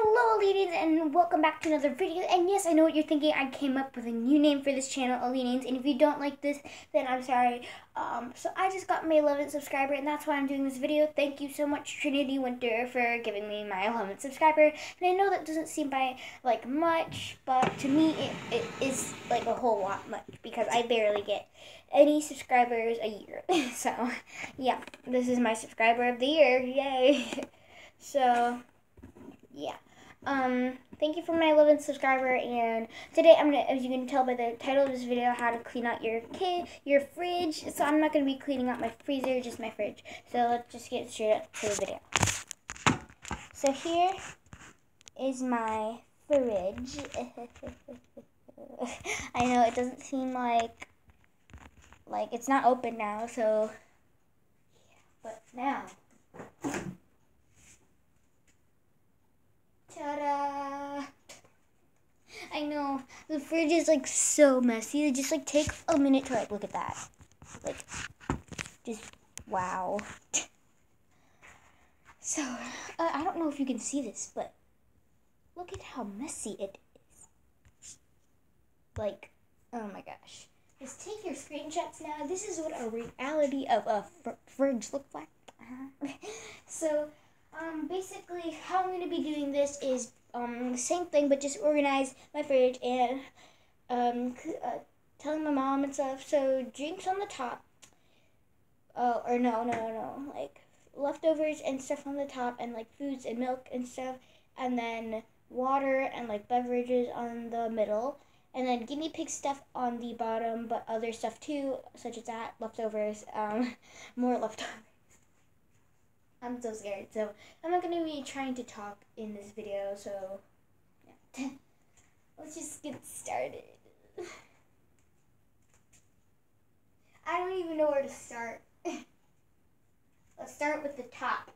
Hello Alina and welcome back to another video. And yes, I know what you're thinking. I came up with a new name for this channel, Alina, and if you don't like this, then I'm sorry. So I just got my 11th subscriber, and that's why I'm doing this video. Thank you so much, Trinity Winter, for giving me my 11th subscriber. And I know that doesn't seem like much, but to me it is like a whole lot much because I barely get any subscribers a year. So yeah, this is my subscriber of the year. Yay! So yeah. Thank you for my 11th subscriber, and today I'm gonna, as you can tell by the title of this video, how to clean out your fridge. So I'm not gonna be cleaning out my freezer, just my fridge. So let's just get straight up to the video. So here is my fridge. I know it doesn't seem like it's not open now, so but now. Ta-da! I know, the fridge is like so messy. Just like take a minute to look at that. Just wow. So, I don't know if you can see this, but look at how messy it is. Oh my gosh. Just take your screenshots now. This is what a reality of a fridge looks like. So, basically, how I'm going to be doing this is the same thing, but just organize my fridge and telling my mom and stuff. So drinks on the top, or no, like leftovers and stuff on the top, and like foods and milk and stuff, and then water and like beverages on the middle, and then guinea pig stuff on the bottom, but other stuff too, such as that, leftovers, more leftovers. I'm so scared, so I'm not going to be trying to talk in this video, so yeah. Let's just get started. I don't even know where to start. Let's start with the top.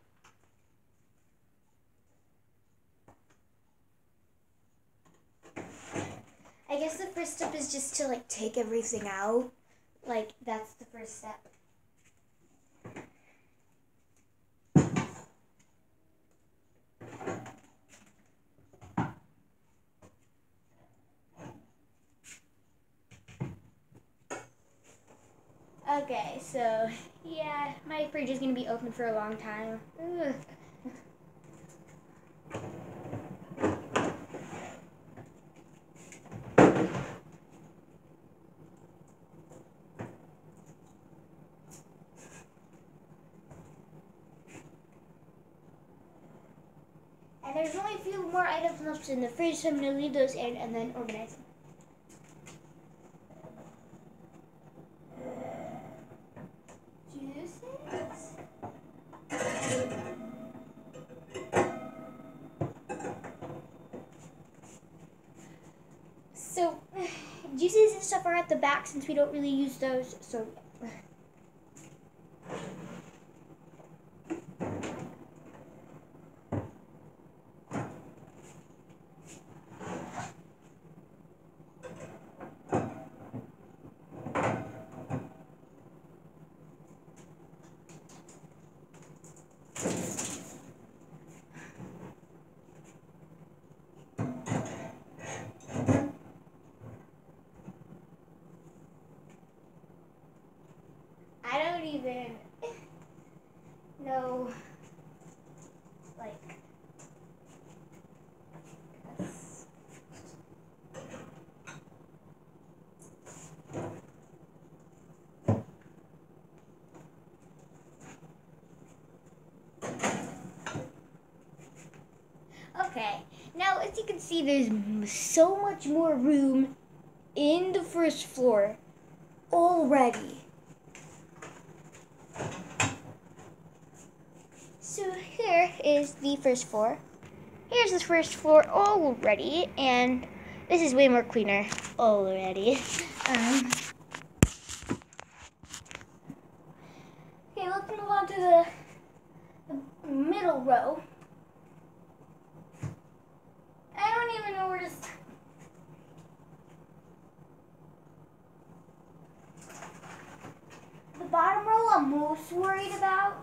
I guess the first step is just to take everything out. That's the first step. Okay, so yeah, my fridge is gonna be open for a long time. Ugh. And there's only a few more items left in the fridge, so I'm gonna leave those in and then organize them. So, juices and stuff are at the back since we don't really use those, so I don't even know, Okay, now as you can see, there's so much more room in the first floor already. So here is the first floor. Here's the first floor already, and this is way more cleaner already. Okay, let's move on to the middle row. I don't even know where to start. The bottom row I'm most worried about.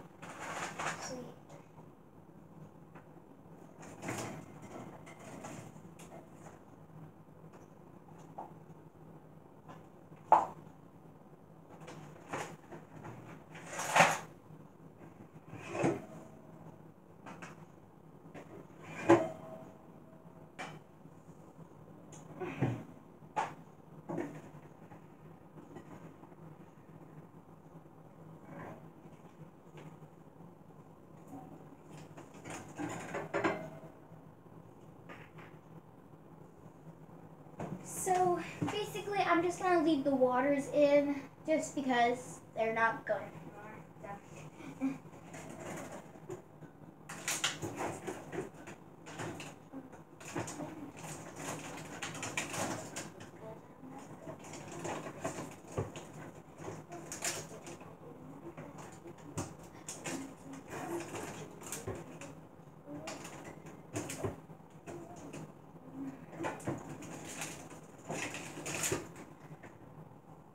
So basically, I'm just gonna leave the waters in just because they're not going anymore.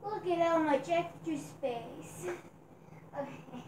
Look at all my extra space. Okay.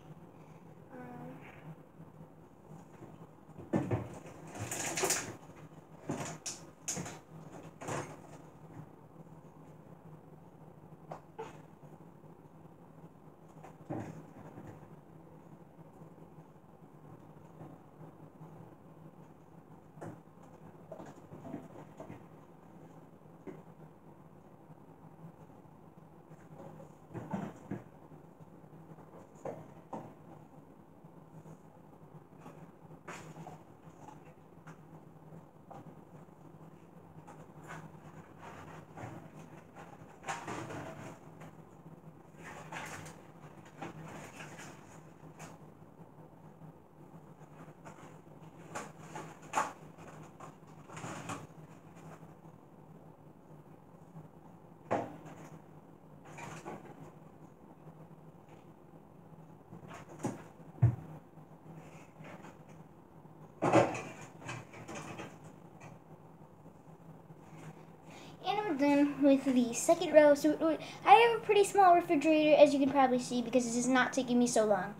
And I'm done with the second row. So I have a pretty small refrigerator, as you can probably see, because this is not taking me so long.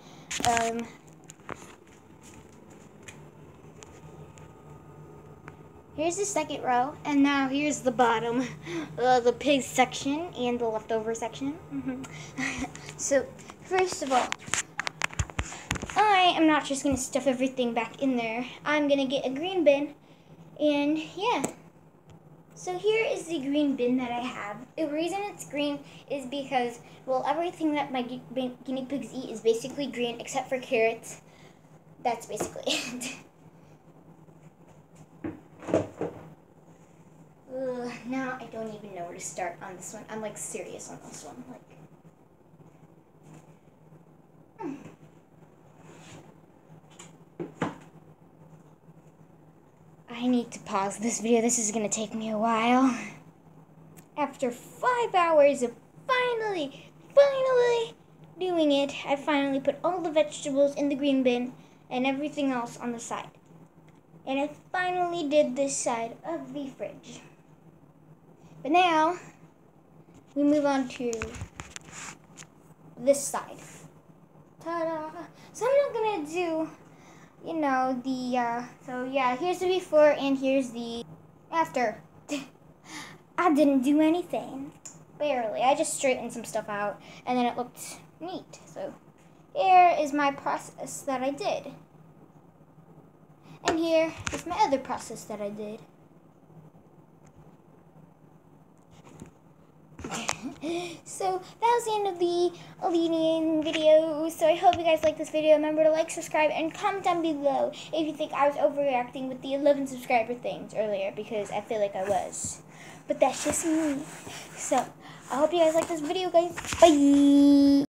Here's the second row, and now here's the bottom, the pig section and the leftover section. So first of all, I am not just going to stuff everything back in there. I'm going to get a green bin, and yeah. So here is the green bin that I have. The reason it's green is because, well, everything that my guinea pigs eat is basically green except for carrots. That's basically it. Now I don't even know where to start on this one. I'm like serious on this one. Like, I need to pause this video. This is gonna take me a while. After 5 hours of finally doing it, I finally put all the vegetables in the green bin and everything else on the side. And I finally did this side of the fridge. But now, we move on to this side. Ta-da! So I'm not gonna do, you know, so yeah, here's the before and here's the after. I didn't do anything. Barely. I just straightened some stuff out and then it looked neat. So here is my process that I did. And here is my other process that I did. So that was the end of the Alina video. So I hope you guys liked this video. Remember to like, subscribe, and comment down below if you think I was overreacting with the 11 subscriber things earlier, because I feel like I was. But that's just me. So I hope you guys like this video, guys. Bye.